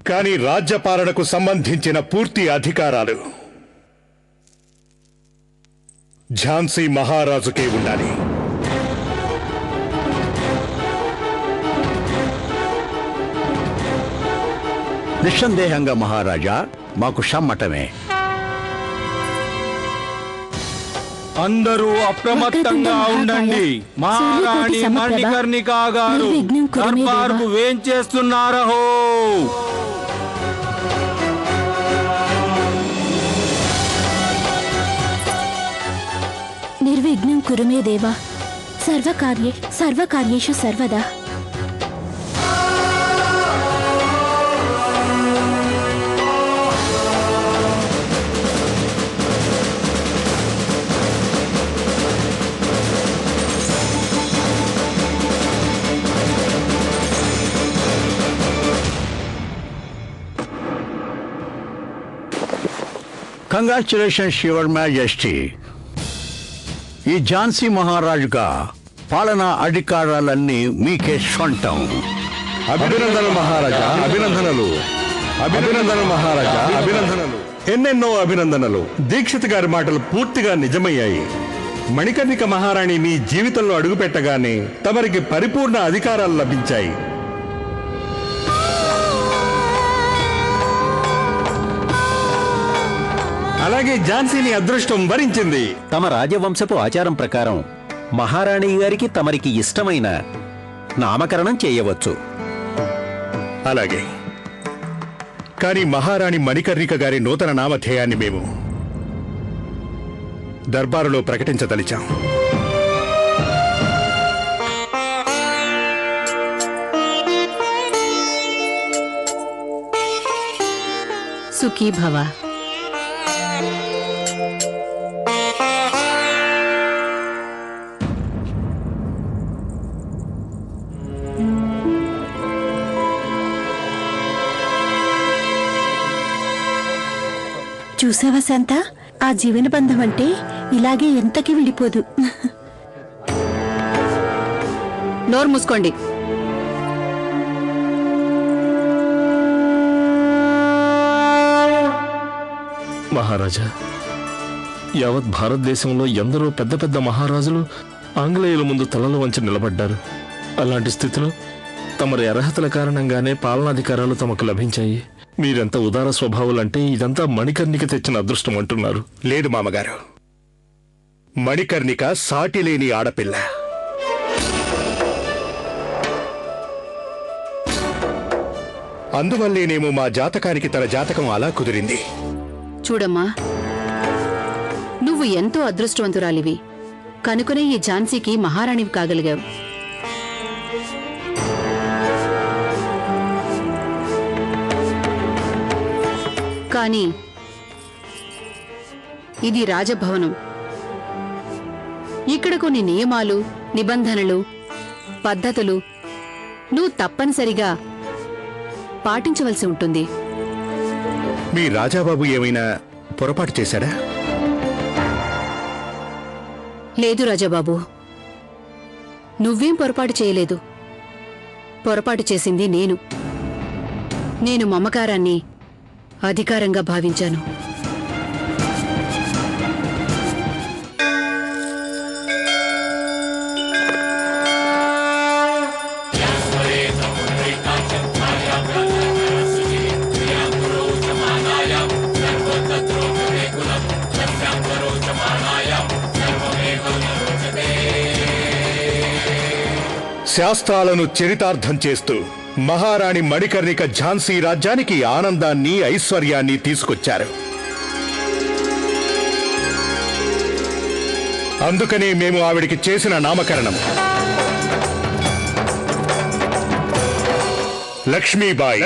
కానీ రాజ్యపాలనకు సంబంధించిన పూర్తి అధికారాలు ఝాన్సీ మహారాజుకే ఉండాలి. నిస్సందేహంగా మహారాజా, మాకు సమ్మటమే. అందరూ అప్రమత్తంగా ఉండండి. మహారాణి మణికర్ణికా గారు దర్బార్కు వేంచేస్తున్నారహో. నిర్విఘ్నం కురు మే దేవా, సర్వకార్యేషు సర్వదా. Congratulations your majesty. ఈ ఝాన్సీ మహారాజుగా పాలనా అధికారాలన్నీ మీకే సొంతం. అభినందనలు మహారాజా, అభినందనలు. అభినందనలు మహారాజా, అభినందనలు. ఎన్నెన్నో అభినందనలు. దీక్షిత్ గారి మాటలు పూర్తిగా నిజమయ్యాయి. మణికర్ణిక మహారాణి మీ జీవితంలో అడుగుపెట్టగానే తమరికి పరిపూర్ణ అధికారాలు లభించాయి. అలాగే ఝాన్సీని అదృష్టం వరించింది. తమ రాజవంశపు ఆచారం ప్రకారం మహారాణి గారికి తమరికి ఇష్టమైన నామకరణం చేయవచ్చు. అలాగే. కానీ మహారాణి మణికర్ణిక గారి నూతన నామధేయాన్ని మేము దర్బారులో ప్రకటించదలిచాం. సుఖీ భవ. చూసావా శాంత, ఆ జీవన బంధం అంటే ఇలాగే ఎంతకి విడిపోదు. నోరు మూసుకోండి. మహారాజా, యావత్ భారతదేశంలో ఎందరో పెద్ద పెద్ద మహారాజులు ఆంగ్లేయుల ముందు తలలు వంచి నిలబడ్డారు. అలాంటి స్థితిలో తమరి అర్హతల కారణంగానే పాలనాధికారాలు తమకు లభించాయి. మీరెంత ఉదార స్వభావులంటే ఇదంతా మణికర్ణిక తెచ్చిన అదృష్టం అంటున్నారు. లేదు మామగారు, మణికర్ణిక సాటిలేని ఆడపిల్ల. అందువల్లేనేమో మా జాతకానికి తన జాతకం అలా కుదిరింది. చూడమ్మా, నువ్వు ఎంతో అదృష్టవంతురాలివి కనుకనే ఈ ఝాన్సీకి మహారాణివి కాగలిగావు. కానీ ఇది రాజభవనం. ఇక్కడ కొన్ని నియమాలు, నిబంధనలు, పద్ధతులు నువ్వు తప్పనిసరిగా పాటించవలసి ఉంటుంది. మీ రాజాబాబు ఏమైనా పొరపాటు చేశాడా? లేదు రాజాబాబు, నువ్వేం పొరపాటు చేయలేదు. పొరపాటు చేసింది నేను మమకారాన్ని అధికారంగా భావించాను. శాస్త్రాలను చరితార్థం చేస్తూ మహారాణి మణికర్ణిక ఝాన్సీ రాజ్యానికి ఆనందాన్ని, ఐశ్వర్యాన్ని తీసుకొచ్చారు. అందుకనే మేము ఆవిడికి చేసిన నామకరణం లక్ష్మీబాయి.